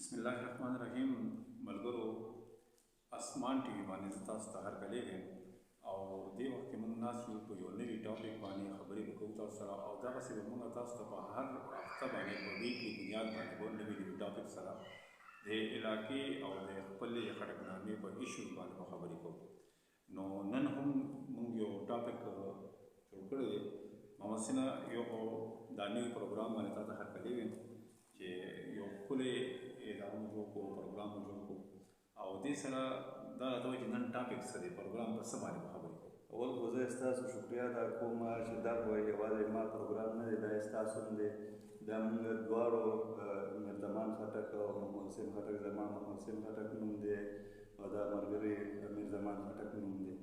بسم الله الرحمن الرحیم. ملګرو، اسمان ټي وي باندې زه تاسو ته هرکلی یم او دې وخت کې موږ ناست یو په یو نوي ټاپک باندې خبرې به کوو تاسو سره، او دغسې به موږ تاسو ته په هر هفته باندې په ویکلي بنیاد باندې به نوي نوي ټاپک سره د علاقې او د خپلې خټکنامې په ایشوز باندې به خبرې کوو. نو نن هم موږ یو ټاپک جوړ کړی دی. محمد سینا یو دا نوي پروګرام باندې تا ته هرکلی یم چې یو ښکلی اداره مو جوړ کړو، پروګرام مو جوړ کړو، او دې سره دا راته وایي چې نن ټاپک څه دی، پروګرام په څه باندې به خبرې کوو. اول خو زه ستاسو شکریه ادا کوم چې دا خو یوازې ما پروګرام نه دی، دا ستاسو هم دی. دا موږ دواړو میرزمان خټک او محمد حسین خټک، زما محمد حسین خټک نوم دی او دا ملګري میرزمان خټک نوم دی،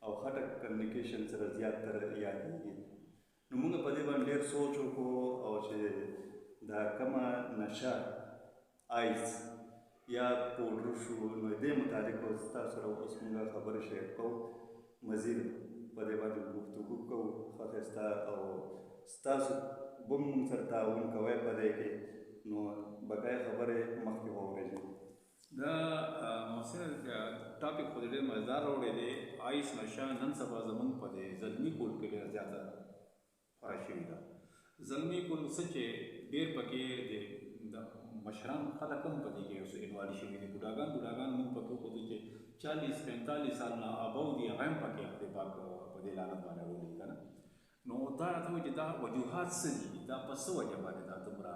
او خټک کمیونیکیشن سره زیاتره یادېږي. نو موږ په دې باندې ډېر سوچ وکړو او چې دا کومه نشه آیس یا پوډر شو، نو دې متعلق ستاسو سره اوس موږ خبرې شیر کوو، مزید په دې باندې گفتگو کوو ښه ښایسته، او ستاسو به موږ سره تعاون کوئ په دې کې، نو بقایه خبرې مخکې واورېږئ. دا محسن ټاپک خو ډېر مزدار راوړی دی. آیس نشه نن سبا زموږ په دې زلمي کول کې ډېره زیاته خوره شوې ده. زلمي کول څه چې ډېر پکې د مشران خلک هم په دې کې اوس انوالي شوي دي. بوډاګان موږ پکې وښودو چې 40-45 سال نه ابو دي، هغه هم پکې خدای پاک په دې لعنت باندې اړولي که نه. نو دا راته وایي چې دا وجوهات څه دي، دا په څه وجه باندې دا دومره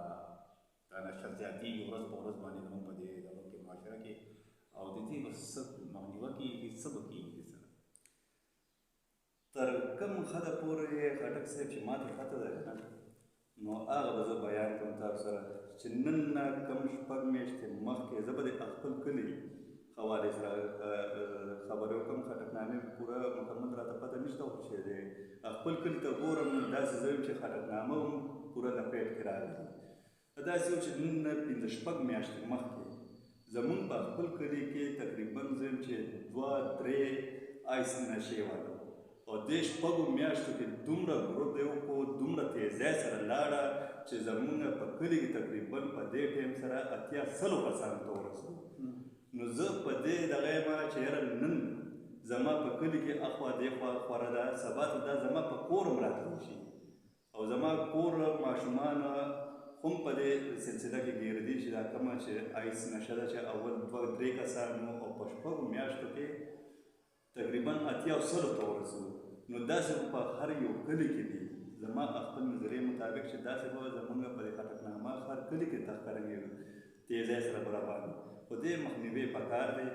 دا نشه زیاتېږي ورځ په ورځ باندې زموږ په دې دغه کې معاشره کې، او د دې به څه مخنیوه کېږي، څه به کېږي دې سره؟ تر کوم حده پورې خټک صاحب چې ما ته پته ده که نه، نو هغه به زه بیان کړم تاسو سره چې نن نه کم شپږ میاشتې مخکې زه به د خپل کلي حوالې سره خبرې وکړم. خټکنامې پوره مکمل راته پته نشته، خو چې د خپل کلي ته ګورم نو داسې زه یم چې خټکنامه هم پوره د پیټ کې راغلي. داسې یو چې نن نه 5-6 میاشتې مخکې زمونږ په خپل کلي کې تقریبا زه یم چې 2-3 آیس نشې واله، او دې 6 میاشتو کې دومره ګروپ یې وکړو، دومره تیزۍ سره لاړه چې زمونږ په کلي کې تقریبا په دې ټایم سره 80-100 کسانو ته ورسېدو. نو زه په دې دغه یم چې یاره نن زما په کلي کې اخوا دېخوا خوره ده، سبا ته دا زما په کور هم راتلی شي، او زما کور ماشومان هم په دې سلسله کې ګیردي چې دا کومه چې آیس نشه ده چې اول 2-3 کسانو او په 6 میاشتو کې تقریبا 80-100 ته ورسېدو. نو داسې په هر یو کلي کې دي. زما خپل نظریې مطابق چې داسې به زمونږ په دې خټکنامه هر کلي کې تخکرنګې تیزۍ سره برابر دي، خو دې مخنیوی پکار دی.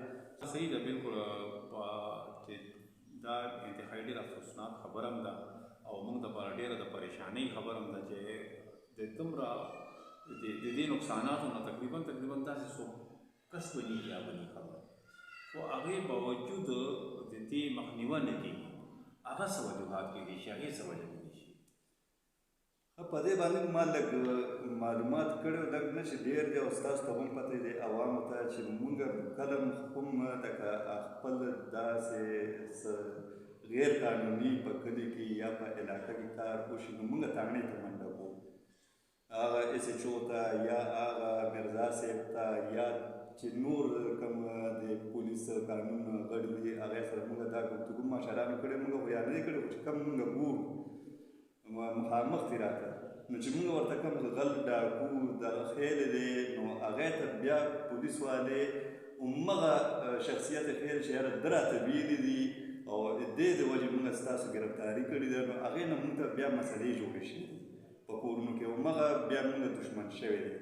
صحیح ده، بالکل چې دا انتهایي ډېره افسوسناک خبره هم ده، او موږ دپاره ډېره د پریشانۍ خبره هم ده چې د دومره د دې نقصاناتو نه تقریبا داسې څوک کس بنېږي یا بني خبره، خو هغې باوجود د دې مخنیوه نه کېږي. هغه څه وجوهات کېدای شي، هغې څه وجه کېدای شي؟ په دې باندې ما لږ معلومات کړي، لږ نه چې ډېر دی، او ستاسو ته هم پته دی عوامو ته چې مونږ کله هم لکه خپل داسې غیر قانوني په کلي کې یا په علاقه کې کار وشي، نو مونږ تاڼې ته منډه کوو، هغه SHO ته یا هغه مرزا صاحب ته یا چې نور کوم د پولیس قانون غړي دي هغې سره مونږ دا ګفتګو ماشاءالله کړې، مونږ خو یا نه دی کړی، خو چې کوم مونږ ګورو مخامخ دي راته، نو چې مونږ ورته کوم غل ډاکو دغه خیل دی، نو هغې ته بیا پولیس والې همغه شخصیت خیل چې یاره ده راته ویلي دي او دې د وجې مونږ ستاسو ګرفتاري کړې ده، نو هغې نه مونږ ته بیا مسلې جوړې شوي دي په کورونو کې، همغه بیا مونږ دښمن شوی دی.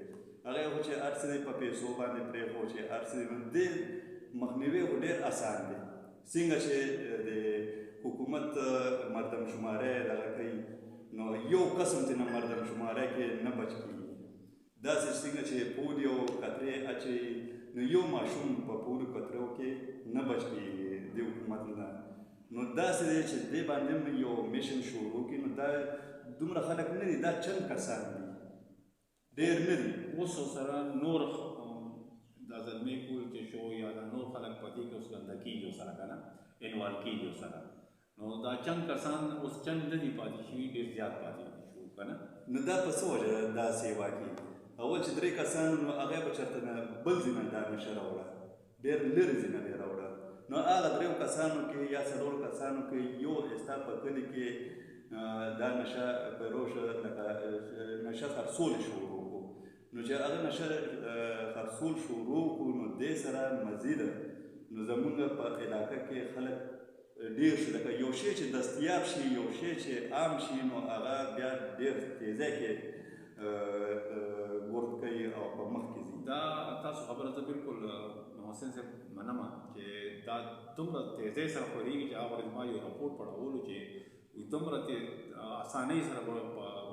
هغې خو چې هر څه دی په پیسو باندې پرېښو چې هر څه دی، نو دې مخنیوی خو ډېر اسان دی. څنګه چې د حکومت مردم شماری دغه کوي، نو یو قسم چې نه مردم شماری کې نه بچ کېږي، داسې څنګه چې پولیو قطرې اچوي، نو یو ماشوم په پولیو قطرو کې نه بچ کېږي د حکومت نه. نو داسې دی چې دې باندې هم یو میشن شروع کړي، نو دا دومره خلک نه دي، دا چند کسان دي، ډېر نه دي. اوس سره نور دا زلمي کول چې شو یا دا نور خلک په دې کې اوس ګنده کېږي سره که نه، انوال کېږي سره، نو دا چند کسان اوس چند نه دي پاتې شوي، ډېر زیات پاتې شو که نه. نو دا په څه وجه داسې واقع اول چې 3 کسان نو هغه به چېرته نه بل ځای نه دا نشه راوړه، ډېر لرې ځای نه به یې راوړه. نو هغه 3 کسانو کې یا 4 کسانو کې یو ستا په کلي کې دا نشه پیروشه لکه نشه خرڅول شروع کړو. نو چې هغه نشه خرڅول شروع کړو نو دې سره مزیده نو زمونږ په علاقه کې خلک ډېر شو، لکه یو شی چې دستیاب شي، یو شی چې عام شي نو هغه بیا ډېر تیزی کې ورد کوي او په مخ کې ځي. دا تاسو خبره زه بالکل محسن صاحب منم چې دا دومره تیزی سره خورېږي چې هغه ورځ ما یو رپورټ پړولو چې دومره اسانۍ سره په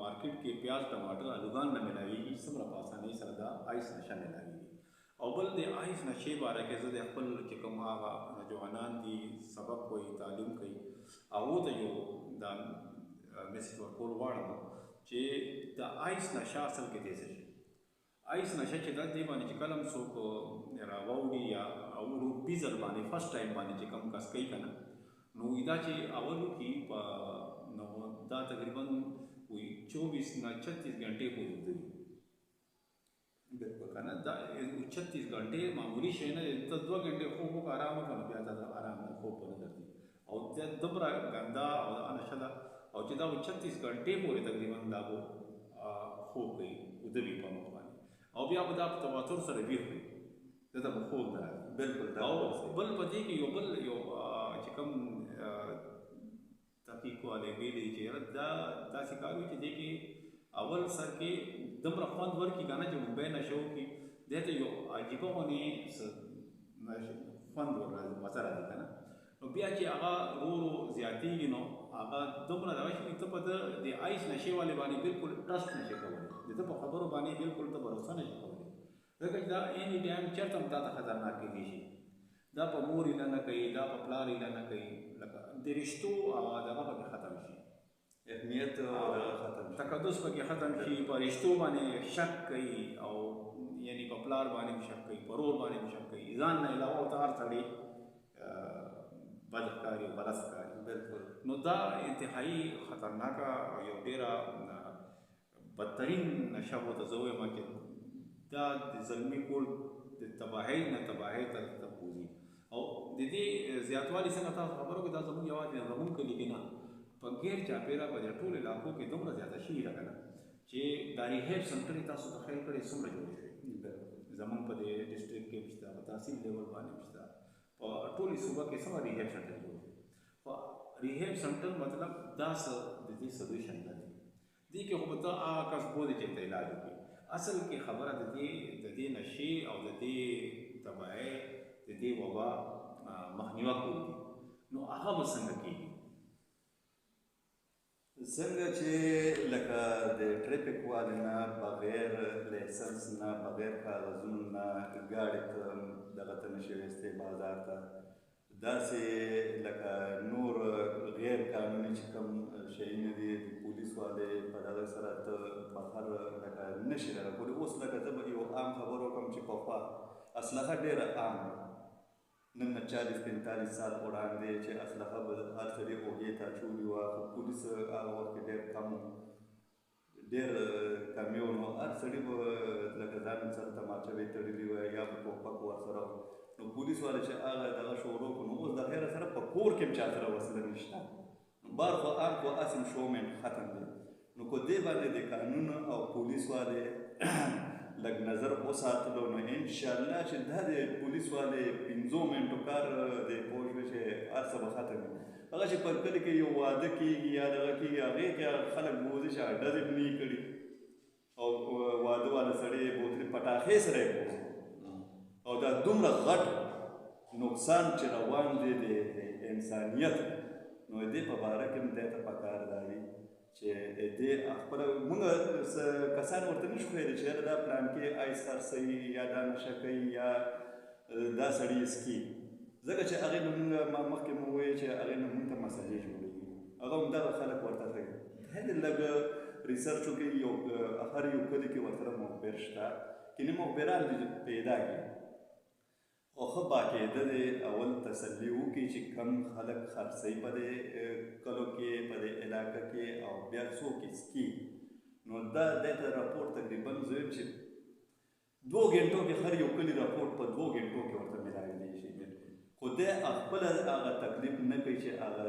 مارکیټ کې پیاز ټماټر الوګان نه میلاویږي، څومره په اسانۍ سره دا آیس نشه میلاویږي. او بل د آیس نشې باره کې زه د خپل چې کوم هغه نوجوانان دي سبق وایي تعلیم کوي هغو ته یو دا میسج ورکول غواړم چې د آیس نشه اصل کې دې څه شي. آیس نشه چې دا دې باندې چې کله هم څوک راواوړي یا اروپي ځل باندې فرسټ ټایم باندې چې کوم کس کوي که نه نو دا چې اول وکړي په نو دا تقریبا 24 نه 36 घंटे پورې وځي. بالکل که نه دا 36 घंटे معمولي شی نه دی. ته 2 घंटे خوب وکړه ارام وکړه نو بیا ته ارام خوب ونه درځي او دومره ګنده او نشه ده او چې دا 36 घंटे پورې تقریبا دا به خوب کوي ودوي په مخ باندې او بیا به دا په تواتر سره ویښ وي ده ته به خوب نه راځي. بالکل او بل په دې کې یو بل یو چې کوم تحقیق والے ویلي چې دا داسې کار وي چې دې کې اول سر کې دومره خوند ورکړي که نه چې ممبۍ نشه وکړي دې ته یو عجیبه غونې خوند ورراځي مزه راځي که نه نو بیا چې هغه ورو ورو زیاتېږي نو هغه دومره دغه شي ته په د آیس نشې والې باندې بالکل ټرسټ نشي کولی، د ده په خبرو باندې بالکل ته بروسه نشي کولی ځکه چې دا ایني ټایم چېرته هم تا ته خطرناک کېدی شي. دا په مور ایله نه کوي، دا په پلار ایله نه کوي، لکه د رشتو دغه پکې ختم شي، اهمیت ختم شي، تقدس پکې ختم شي، په رشتو باندې شک کوي او یعنی په پلار باندې شک کوي، په رور باندې شک کوي، ځان نه علاوه ورته هر سړی بد ښکاري او غلط ښکاري. بالکل. نو دا انتهایي خطرناکه او یو ډېره بدترین نشه ورته زه وایم چې دا د زلمي کول د تباهۍ نه تباهۍ ته بوځي او د دې زیاتوالي څنګه تاسو خبرو کې دا زموږ یوازې زموږ کلي کې نه په غیر چاپېره په دې ټول علاقو کې دومره زیاته شوي ده که نه چې دا ریهیب سنټر یې تاسو تخیل کړی څومره جوړ شوي زموږ په دې ډسټرکټ کې هم شته، په تحصیل لیول باندې هم شته، په ټولې صوبه کې څومره ریهیب سنټر جوړ شوي. په ریهیب سنټر مطلب دا څه د دې سلوشن نه دی، دې کې خو به ته هغه کس بولې چې ته علاج وکړي. اصل کې خبره د دې نشې او د دې تباهۍ د دې وبا مخنیوه کول دي. نو هغه به څنګه کېږي؟ څنګه چې لکه د ټریفک والي نه بغیر لایسنس نه بغیر کاغذونو نه ګاډي ته دغه ته نشي ویستې بازار ته، داسې لکه نور غیر قانوني چې کوم شیونه دي د پولیس والي په دغه سره ته بهر لکه نشي راکولی. اوس لکه زه به یو عام خبر وکړم چې پخوا اسلحه ډېره عام وه، نن 40-45 سال وړاندې چې اسلحه به هر سړي اوږې ته اچولي وه، خو پولیس هغه وخت کې ډېر کم ډېر کم یو نو هر سړي به لکه ځان سره تماچه به یې تړلي وه یا به ټوپک ورسره و. نو پولیس والا چې هغه دغه شروع کړو نو اوس د خیره سره په کور کې هم چا سره وسله نشته، بار خو هر خو اسم شومنټ ختم دی. نو کو دې باندې د قانون او پولیس والے لږ نظر وساتلو نو انشاءالله چې دا د پولیس والې 15 منټو کار دی پوه شوې چې هر څه به ختم وي. هغه چې په کلي کې یو واده کېږي یا دغه کېږي هغې کې خلک بوځي چې ډزې هم نه یې کړي او واده والا سړی یې بوتلې پټاخې سره یې بوځي او دا دومره غټ نقصان چې روان دی د انسانیت نو دې په باره کې هم دی ته پکار دا وي چې دې خپله مونږ کسان ورته نه شو ښودلی چې یاره دا پلان کې آیس خرڅوي یا دا نشه کوي یا دا سړي یې څکي، ځکه چې هغې نه مونږ ما مخکې مو وویل چې هغې نه مونږ ته مسلې جوړوي، هغه همدغه خلک ورته ښیي. هلې لږ ریسرچ وکړي، هر یو کلي کې ورسره مخبر شته، کینې مخبران دې پیدا کړي او ښه باقاعده دې اول تسلي وکړي چې کم خلک خرڅوي په دې کلو کې په دې علاقه کې او بیا څوک یې څکي. نو دا دې ته راپورټ تقریبا زه وایم چې 2 غنټو کې هر یو کلي راپورټ په 2 غنټو کې ورته ملاویدلی شي خو دی خپله هغه تکلیف نه کوي چې هغه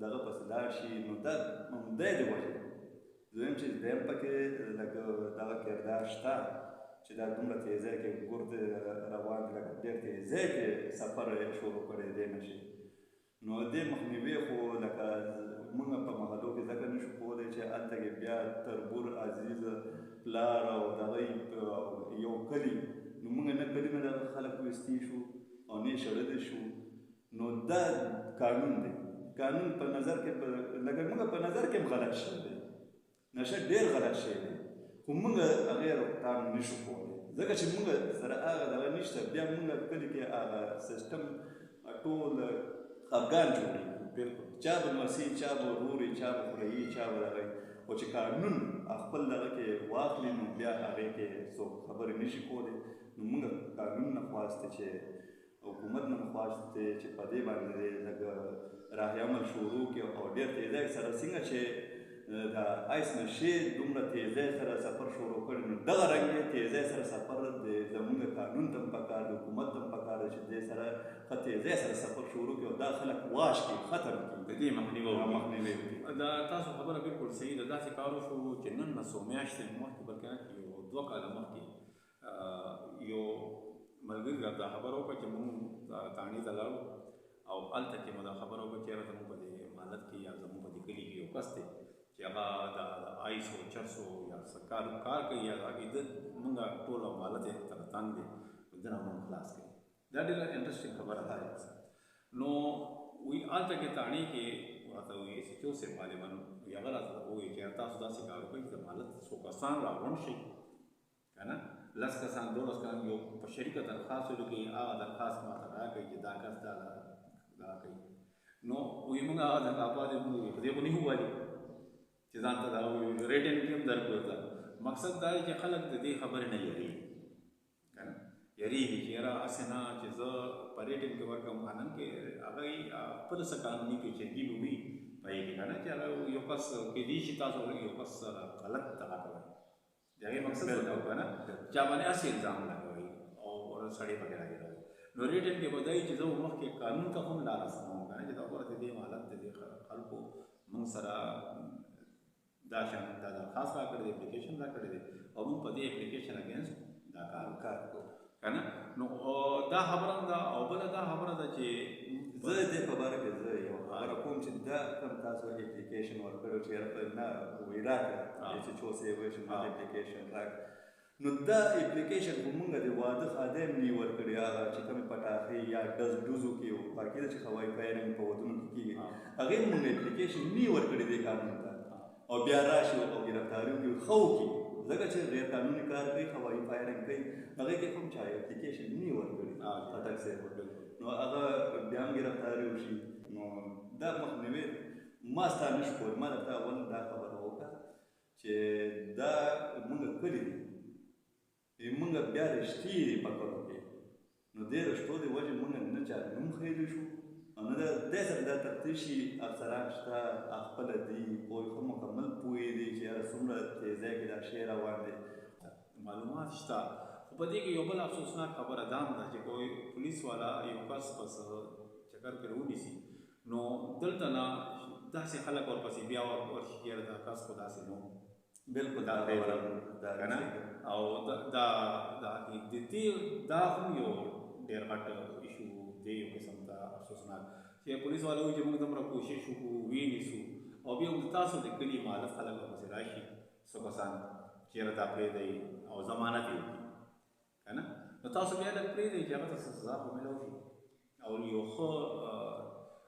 دغه پسې لاړ شي نو دا همدی د وجې دویم چې دویم پکې لکه دغه کردار شته چې دا دومره تیزی کې ګرد روان دی لکه ډېر تیزی کې سفر شروع کړی دی نه شي نو دې مخنیوي خو لکه موږ په محلو کې ځکه نه شو کولی چې هلته کې بیا تربور عزیز پلار او دغه یو کلي نو موږ نه کلي نه دغه خلک ویستي شو او نه شړلی شو نو دا قانون دی قانون په نظر کې لکه موږ په نظر کې هم غلط شوی دی نشه ډېر غلط شوی دی خو موږ هغې روکتام نه شو کولی ځکه چې موږ سره هغه دغه نشته بیا موږ کلي کې هغه سیسټم ټول افغان جوړوي بالکل چا به نوسي چا به وروري چا به خوريي چا به دغه خو چې قانون خپل دغه کې واخلي نو بیا هغې کې څوک خبرې نه شي کولی نو موږ قانون نه خواستې چې حکومت نه خواستې چې په دې باندې لږ راهي عمل شروع کړي او ډېر تیزی سره څنګه چې د آیس نشې دومره تیزی سره سفر شروع کړي نو دغه رنګې تیزی سره سفر د زموږ قانون ته هم پکار د حکومت ته هم پکار ده چې دې سره ښه تیزی سره سفر شروع کړي او دا خلک واش کړي ختم کړي د دې مخنیوی وکړي دا تاسو خبره بالکل صحیح ده داسې کار وشو چې نن نه څو میاشتې مخکې بلکې یو 2 کاله مخکې یو ملګري راته دا خبره وکړه چې موږ تاڼي ته لاړو او هلته کې مو دا خبره وکړه چې یاره زموږ په دې مالت کې یا زموږ په دې کلي کې یو کس دی چې هغه د آیسو چرسو یا کار کوي یا هغې د موږ ټول مالت یې تر تنګ دی د نه موږ خلاص کوي دا ډېره انټرسټینګ خبره ده نو وی هلته کې تاڼي کې راته وایي ایس ایچ او صاحب غالبا وایي هغه راته ووایي چې تاسو داسې کار وکړئ چې د مالت څو کسان راغونډ شي که نه 10 کسان 12 کسان یو په شریکه درخواست ولیکئ هغه درخواست ماته راکړئ چې دا کس دا کوي نو وایي موږ هغه دغه پاتې موږ په دې خو نه ووایي چې ځان ته دا ریټن کې هم درکړو ته مقصد دا دی چې خلک د دې خبرې نه یریږي که نه یریږي چې یاره هسې نه چې زه په ریټن کې ورکړم نن کې هغه خپل څه قانوني پیچیدګي به وي په هغې کې که نه چې هغه یو کس کیدای شي تاسو یو کس سره غلط دغه کوئ د هغې مقصد ورته که نه چا باندې هسې الزام لګوئ او سړی پکې راګېروئ نو ریټن کې به دا وي چې زه مخکې قانون ته هم لاره سموم که نه چې دا ګوره د دې حالت د دې خلکو موږ سره دا شان دا درخواست را کړی دی اپلیکیشن را کړی دی او موږ په دې اپلیکیشن اګینسټ دا کار کوو که نه نو دا خبره هم ده او بله دا خبره ده چې زه دې په باره کې زه یو خبره کوم چې دا کوم تاسو اپلیکیشن ورکړی چې نه وایي راکړه چې څو څه وایي چې ما اپلیکیشن راکړه نو دا اپلیکیشن خو موږ د واده خادم نه ورکړی هغه چې کومې پټاخې یا ډزو کې باقي ده چې هوایي فایرنګ په ودونو کې کېږي هغې موږ اپلیکیشن نه ورکړی دی قانون ته او بیا راشي او ګرفتاري وکړي ښه وکړي ځکه چې غیر قانوني کار کوي هوایي فایرنګ کوي هغې کې هم چا اپلیکیشن نه ورکړي پټک صاحب نو هغه بیا هم ګرفتاري وشي نو دا مخنیوی ما ستا نه شو کولی ما درته اول دا خبره وکړه چې دا موږ کلي دي موږ بیا رښتې دي په کلو کې نو دې رښتو د وجې موږ نه چا نوم ښیلی شو او نه دې سره دا تفتیشي افسران شته خپله دي پوه ښه مکمل پوهې دي چې یاره څومره تیزی کې دا شی روان دی معلومات شته خو په دې کې یو بل افسوسناک خبره دا هم ده چې کوئی پولیس والا یو کس پس چکر پرې ونیسي نو دلته نه داسې خلک ورپسې بیا ورشي چې یاره دا کس خو داسې نو بالکل دا خبره که نه او دا هم یو ډېر غټ ایشو دی یو قسم ته افسوسناک چې پولیس والا وایي چې موږ دومره کوشش وکړو وینیسو او بیا هم تاسو د کلي مالف خلک ورپسې راشي څو کسان چې یاره دا پرېږدئ او ضمانت یې وکړي که نه نو تاسو بیا لږ پرېږدئ چې هغه ته سزا خو میلاو شي او یو ښه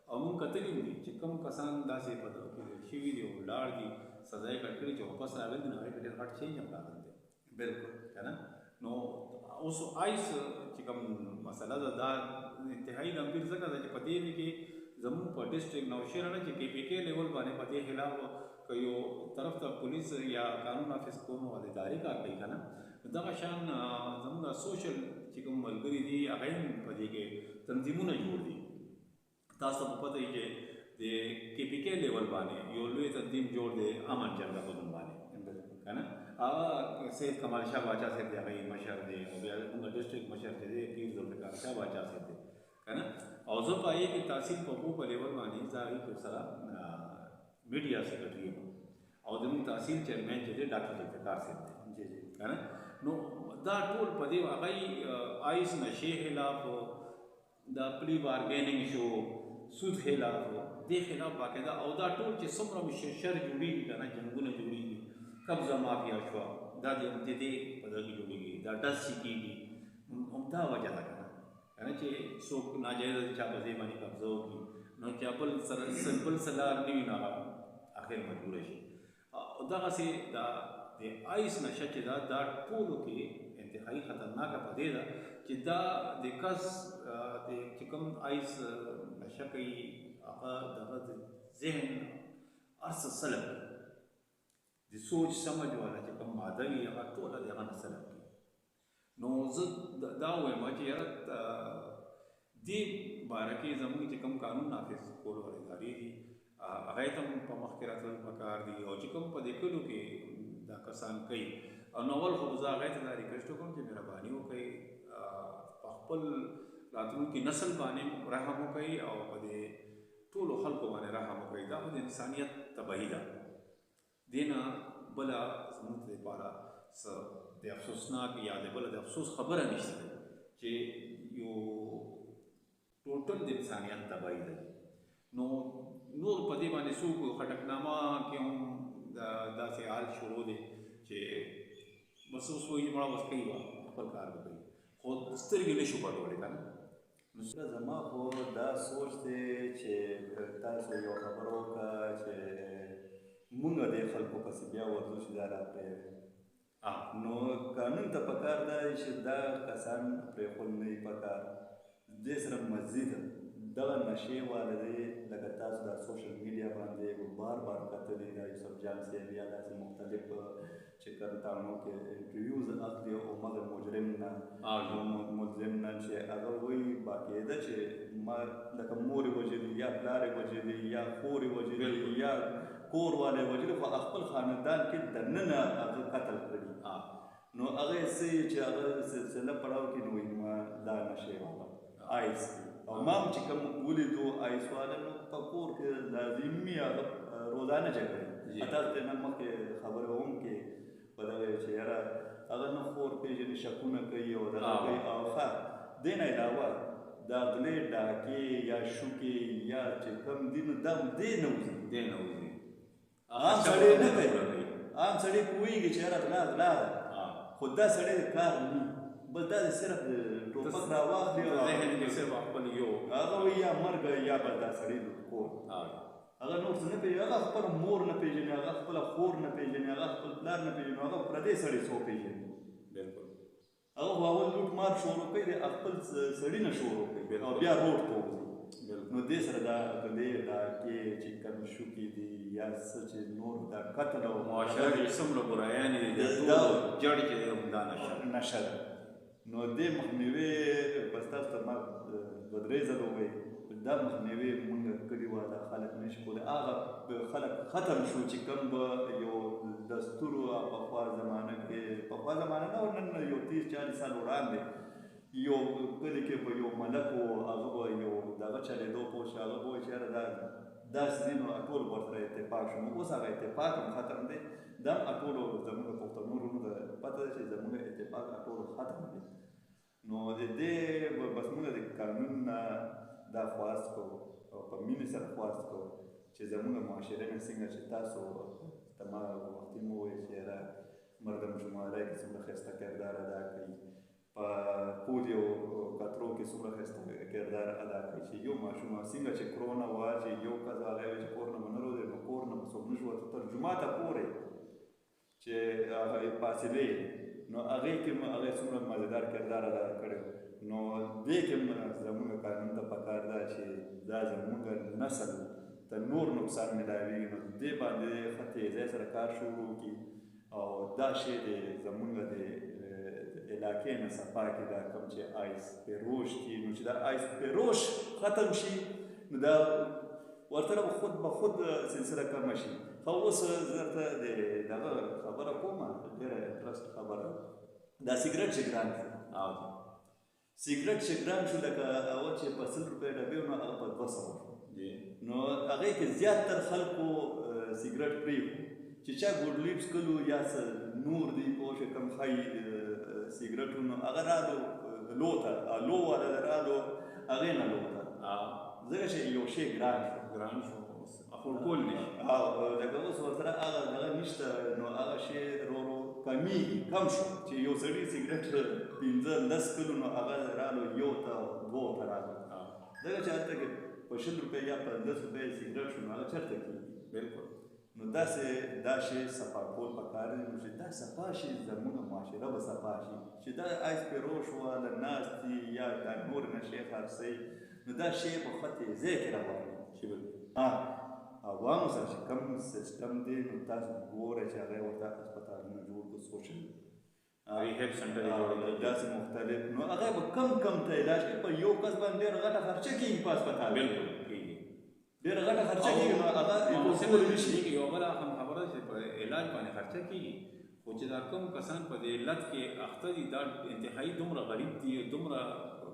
او موږ کتلي هم دي چې کوم کسان داسې په دغه کې شوي دي او ولاړ دي سزا یې کټ کړي چې واپس راغلي دي نو هغې کې ډېر غټ چینج هم راغلی دی بالکل که نه نو اوس آیس چې کوم مسله ده دا انتهایي ګمبیر ځکه ده چې په دې کې زموږ په ډسټرکټ نوشهره نه چې کې پی کې لیول باندې په دې خلاف که یو طرف ته پولیس یا قانون نافظ کوونکو والا ادارې کار کوي که نه دغه شان زموږ سوشل چې کوم ملګري دي هغه هم په دې کې تنظیمونه جوړ دي تاسو ته په پته وي چې د کې پی کې لیول باندې یو لوی تنظیم جوړ دی امن جرګه په نوم باندې که نه هغه سید کمال شاه باچا صاحب دی هغه مشر دی او بیا زموږ ډسټرکټ مشر چې دی پیر ذوالفقار شاه باچا صاحب دی که نه او زه په هغې کې تحصیل په په لیول باندې زه هغې کې سره میډیا سیکرټري یم او زموږ تحصیل چیرمین چې دی ډاکټر ذوالفقار صاحب دی که نه نو دا ټول په دې هغه آیس نشې خلاف دا پلی بارګیننګ شو سود خلاف دې خلاف باقاعده او دا ټول چې څومره شر جوړېږي که نه جنګونه جوړېږي قبضه مافیا شوه دا د دې په دغه کې جوړېږي دا ډز چې کېږي همدا وجه ده که نه که نه چې څوک ناجایزه چا په ځای باندې قبضه وکړي نو چې بل څه لار نه وي نو هغه اخر مجبوره شي دغسې دا د آیس نشه چې دا ټولو کې انتهایي خطرناکه په دې ده چې دا د کس چې کوم آیس نشه کوي هغه دغه د ذهن هر څه سلب د سوچ سمجھ والا چې کوم ماده وي هغه ټوله د هغه نه سلب کړي نو زه دا وایم چې یاره دې باره کې زموږ چې کوم قانون نافظ کولو والا ادارې دي هغه ته هم په مخکې راتلل پکار دي او چې کوم په دې کلو کې دا کسان کوي او نو اول خو زه هغې ته دا ریکویسټ وکړم چې مهرباني وکړئ په خپل راتلونکي نسل باندې رحم وکړئ او په دې ټولو خلکو باندې رحم وکړئ دا خو د انسانیت تباهي ده دې نه بله زموږ دپاره څه د افسوسناک یا د بله د افسوس خبره نشته ده چې یو ټوټل د انسانیت تباهي ده نو نور په دې باندې څوک خټکنامه کې هم داسې حال شروع دی چې بس اوس وایي مړه اوس کوي خپل کار به کوي خو سترګې نه شو پټولی که نه زما خو دا سوچ دی چې تاسو یو خبره وکړه چې مونږ دې خلکو پسې بیا ورځو چې دا راپرېږدي نو قانون ته پکار دا دی چې دا کسان پرېښول نه وي پکار دې سره مزید دغه نشې والا دی لکه تاسو دا سوشل میډیا باندې بار بار کتلي دا یوسف جان صاحب یا داسې مختلف چې کرتانو کې انټرویوز اخلي او مګر مجرم نه چې هغه وایي باقاعده چې ما لکه مورې وژلي یا پلارې وژلي یا خورې وژلي یا کور والی وژلي خو خپل خاندان کې دننه هغه قتل کړي نو هغه یې څه چې هغه سلسله پړاو کې نو وایي ما دا نشې والا آیس او ما هم چې کوم ولیدو آیس والا نو په کور کې لازمي هغه روزانه جګړه تاسو ته نه مخکې خبره هم کې په دغه چې یاره هغه نه خور پېژني شکونه کوي او دغه کوي او ښه دې نه علاوه دا غلې ډاکې یا شوکې یا چې کوم دي نو دا دې نه وځي عام سړی نه کوي عام سړی پوهېږي چې یاره غلا ده خو دا سړی کار نه بل دا صرف ټوپک راواخلي او هغه وایي یا مرګ یا به دا سړی لوټ کور هغه نور څه نه پېژني هغه خپله مور نه پېژني هغه خپله خور نه پېژني هغه خپل پلار نه پېژني هغه پردی سړی څو پېژني هغه خو اول لوټ مار شروع کوي د خپل سړي نه شروع کوي او بیا روډ ته وځي نو دې سره دا غلې ډاکې چې کوم شوکې دي یا څه چې نور دا قتل او معاشره کې څومره برایانې دي دا جړ چې دی همدا نشه ده نو دې مخنیوي بس تاسو ته ما دوه درې ځله ووایي دا مخنیوي مونږ کړي وه دا خلک نشي کولی هغه خلک ختم شو چې کوم به یو دستور پخوا زمانه کې پخوا زمانه نه نن یو 30-40 سال وړاندې یو کلي کې به یو ملک و هغه به یو دغه چلېدو پوه شي هغه به وایي چې یاره دا داسې دي نو ټول ورسره اتفاق شو نو اوس هغه اتفاق هم ختم دی دا هم ټولو زموږ پښتنو وروڼو ته پته ده چې زموږ اتفاق ټولو ختم دی نو د دې بس موږ د قانون نه دا خواست کوو او په مینې سره خواست کوو چې زموږ معاشره نه څنګه چې تاسو ته ما وختي مو وویل چې یاره مردم شماری کې څومره ښایسته کردار ادا کوي په پولیو قطرو کې څومره ښایسته کردار ادا کوي چې یو ماشوم څنګه چې کرونا وه چې یو کس هغه وایي چې کور نه به نه روزي نو کور نه به څوک نه شو ورته تر جوماته پورې چې هغه فاصلې نو هغې کې هغې څومره مزېدار کردار ادا کړی نو دې کې زموږ قانون ته پکار ده چې دا زموږ نسل ته نور نقصان ملاویږي نو دې باندې ښه تیزۍ سره کار شروع کړي او دا شی دی زموږ د علاقې نه صفا کړي دا کوم چې آیس پیروش دي نو چې دا آیس پیروش ختم شي نو دا ورته به خود سلسله کمه شي خو اوس زه درته د دغه خبره کوم ډېره انټرسټ خبره دا سګرټ چې ګران شو سګرټ چې ګران شو لکه اول چې په 100 روپۍ ډبې نو هغه په 200 شو نو هغې کې زیاتتر خلکو سګرټ پرېښو چې چا ګوډلیپ څکلو یا څه نور دی پوه شوې کوم ښایي سګرټونو هغه رالو لو ته لو والا رالو هغې نه لو ته ځکه چې یو شی ګران شو ټول نشي لکه اوس ورسره هغه دغه نشته نو هغه شی ورو ورو کمیږي کم شو چې یو سړي سګرټ 15-10 کلو نو هغه رالو 1 ته 2 ته رالو ځکه چې هلته کې په 100 روپۍ یا په 10 روپۍ سګرټ شو نو هغه چېرته کېږي بالکل نو داسې دا شی صفا کول پکار دی نو چې دا صفا شي زموږ معاشره به صفا شي چې دا آیس پیروش واله ناستي یا دا نور نشې خرڅوي نو دا شی په ښه تیزۍ کې روان وي عوامو سره چې کوم سیسټم دی نو تاسو ګورئ چې هغه ورته هسپتالونه جوړ کړو سوشل ریهب سنټر داسې مختلف نو هغه به کم ته علاج کوي په یو کس باندې ډېره غټه خرچه کېږي په هسپتال بالکل کېږي ډېره غټه خرچه کېږي نو هغه یو بله هم خبره چې په علاج باندې خرچه کېږي خو چې دا کوم کسان په دې علت کې اخته دي دا انتهایي دومره غریب دي دومره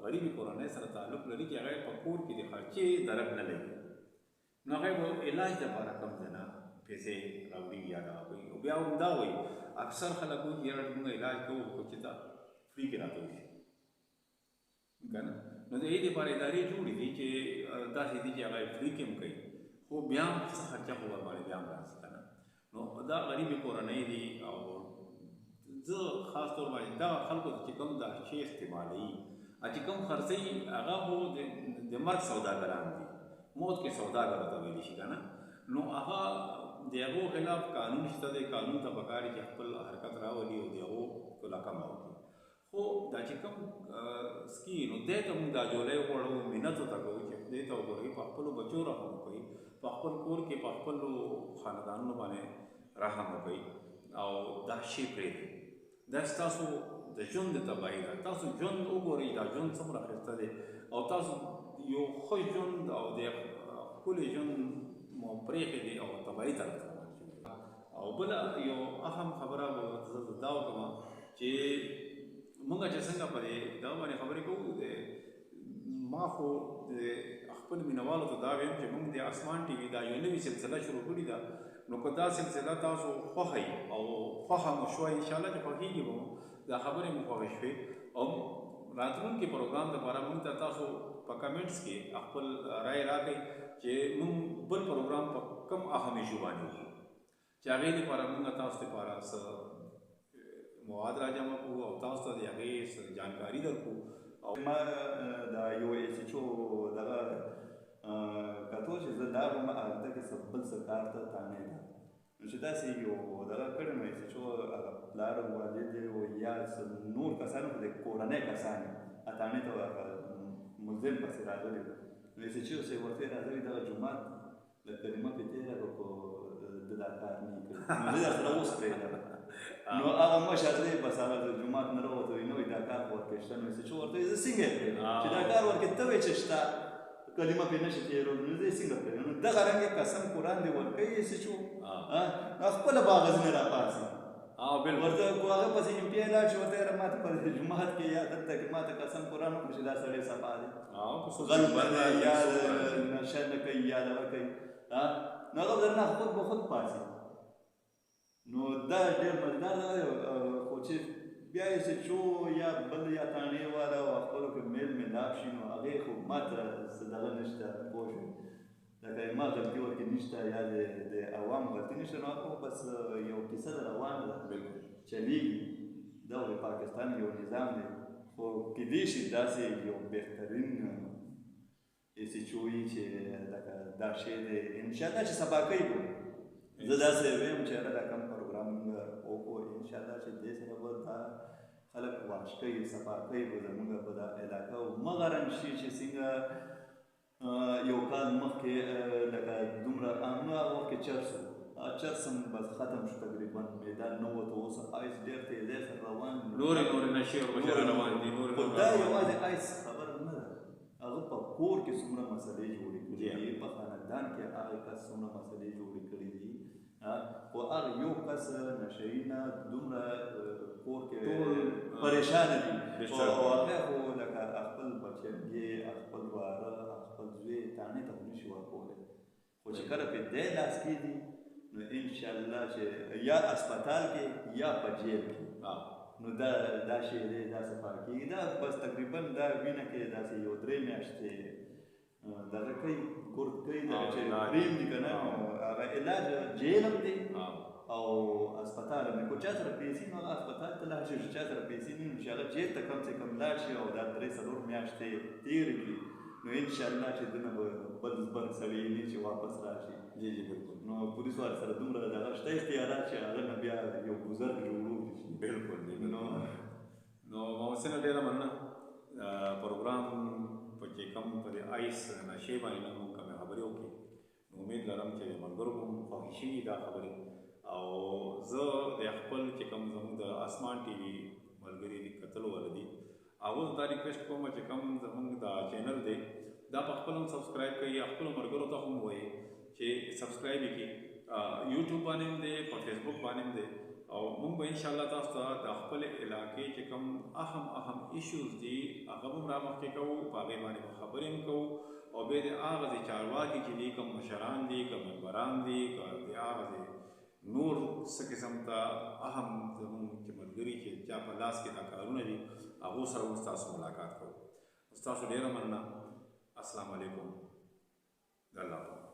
غریبې کورنۍ سره تعلق لري چې هغه په کور کې د خرچې درک نه لګي نو هغه به علاج دپاره کم ځای نه پیسې راوړي یا دغه کوي او بیا هم دا وایي اکثر خلک وایي یاره موږ علاج کوو خو چې دا فري کې راته وشي که نه نو د دې دپاره ادارې جوړې دي چې داسې دي چې هغه فري کې هم کوي خو بیا هم څه خرچه خو ورباندې بیا هم راځي که نه نو دا غریبې کورنۍ دي او زه خاص طور باندې دغه خلکو چې کوم دا شی استعمالوي چې کوم خرڅوي هغه خو د مرګ سوداګران دي موت کې سوداګر ته ویلی شي که نه نو هغه د هغو خلاف قانون شته دی قانون ته پکار چې خپل حرکت راولي او د هغو کلکمه وکړي خو دا چې کوم سکي نو دی ته موږ دا جولی غواړو منتو ته کوو چې خدای ته وګورئ په خپلو بچو رحم وکړئ په خپل کور کې په خپلو خاندانونو باندې رحم وکړئ او دا شی پرېږدئ دا ستاسو د ژوند د تباهي ده تاسو ژوند وګورئ دا ژوند څومره ښایسته دی او تاسو یو ښه ژوند او د ښکلي ژوند مو پرېښی دی او تباهي طرف ته روان شوي او بله یو اهم خبره به زه دا وکړم چې موږ چې څنګه په دې دغه باندې خبرې کوو ما خو خپل مینوالو ته دا ویم چې موږ د اسمان ټي وي دا یو نوې سلسله شروع کړې ده نو که دا سلسله تاسو خوښئ او خوښه مو شوه انشاءالله چې خوښېږي به مو دا خبرې مو خوښې شوې او راتلونکي پروګرام دپاره موږ ته تاسو په کمنټس کې خپل رای راکړئ چې موږ بل پروګرام په کوم اهم ایشو باندې وکړو چې هغې دپاره موږ تاسو دپاره څه مواد راجمع کړو او تاسو ته د هغې څه جانکاري درکړو او ما دا یو ایسچو دغه کتو چې زه دا وم هلته کې څه بل څه کار ته تانې ده نو چې داسې یو دغه کړی نو ایسچو هغه پلار والد او یا نور کسان خو د کورنۍ کسان اتانې ته ملزم پسې راغلي وو نو ایسچو چې ورته یې راغلي دغه جومات له کلمه پې تېره کړه خو ده دا کار نه یې کړی نو زه درسره اوس پرېږدم نو هغه مشر دی بس هغه د جومات نه راووتی وایي نه وایي دا کار خو ورکې شته نو ایسچو ورته وایي زه څنګه یې پرېږدم چې دا کار ورکې ته وایې چې شته کلمه پې نشي تېرول نو زه یې څنګه پرېږدم نو دغه رنګې قسم قرآن دې ورکوي ایسچو نو خپله به هغه ځینې راپاڅي ورته کو هغه پسې امپیا لاړ شي ورته یاره ما ته په جومات کې یا دلته کې ما ته قسم قرآن وکړو چې دا سړی صفا دی غل به دی یا نشه نه کوي یا دغه کوي نو هغه به درنه خود به خود پاڅي نو دا ډېر مزدار دی خو چې بیا یې ایسچو یا بل یا تانې والا او خپلو کې میل میلاپ شي نو هغې خو ما ته څه دغه نشته پوه شوې لکه ما غلطي ورکې نشته یا د عوام غلطي نشته نو هغه بس یو کیسه ده روانه ده چلیږي دا د پاکستان یو نظام دی خو کیدای شي داسې یو بهترین ایسچو وي چې لکه دا شی دی انشاءالله چې سبا کوي به زه داسې ویم چې یاره دا کوم پروګرام موږ وکړو انشاءالله چې دې سره به دا خلک واش کوي صفا کوي به زموږ په دا علاقه او مغه رنګ شي چې څنګه یو کال مخکې لکه دومره نو هغه وخت کې چرس و چرس هم بس ختم شو تقریبا میدان نه وته اوس آیس ډېر تېزۍ سره روان نورې نشې ورپسې روان دي خو دا یوازې آیس خبره نه ده هغه په کور کې څومره مسلې جوړې کړي دي په خاندان کې هغه کس څومره مسلې جوړې کړي دي خو هغه یو کس نشهیي نه دومره کور کې پریشانه دي او هغه خو لکه خپل بچیانګې خپل واره خپل زوی تانې ته نشي ورکولی خو چې کله پې دی لاس کې دي نو انشاءالله چې یا اسپتال کې یا په جیل کې نو دا شی دی دا صفا کېږي دا بس تقریبا دا وینه کې داسې یو 3 میاشتې دغه کوي کورت کوي دغه چې کریم دي که نه نو هغه علاج جیل هم دی او اسپتال هم دی که چا سره پیسې نو هغه اسپتال ته لاړ شي چې چا سره پیسې نه وي نو چې هغه جیل ته کم سے کم لاړ شي او دا 3-4 میاشتې تېرې کړي نو انشاءالله چې دونه به بد سړی نه چې واپس راشي جی جی بالکل نو پولیس والا سره دومره دغه شته اختیارات چې هغه نه بیا یو ګذر جوړولی شي بالکل نو محسن ډېره مننه پروګرام په چې کوم په د آیس نشې باندې نن موږ کومې خبرې وکړې نو امید لرم چې ملګرو به هم خوښې شوي دا خبرې او زه د خپل چې کوم زموږ د اسمان ټي وي ملګري دي کتلو والا دي هغو ته دا ریکویسټ کوم چې کوم زموږ دا چینل دی دا په خپل هم سبسکرایب کړئ خپلو ملګرو ته هم ووایئ چې سبسکرایب یې کړي یوټیوب باندې هم دی په فیسبوک باندې هم دی او موږ به انشاءالله تاسو ته د خپل علاقې چې کوم اهم ایشوز دي هغه هم رامخکې کوو په هغې باندې به خبرې هم کوو او بیا د هغه ځای چارواکي چې دي کوم مشران دي کوم ممبران دي که د هغه ځای نور څه قسم ته اهم زموږ چې ملګري چې چا په لاس کې دا کارونه دي هغو سره هم ستاسو ملاقات کوو ستاسو ډېره مننه السلام علیکم د الله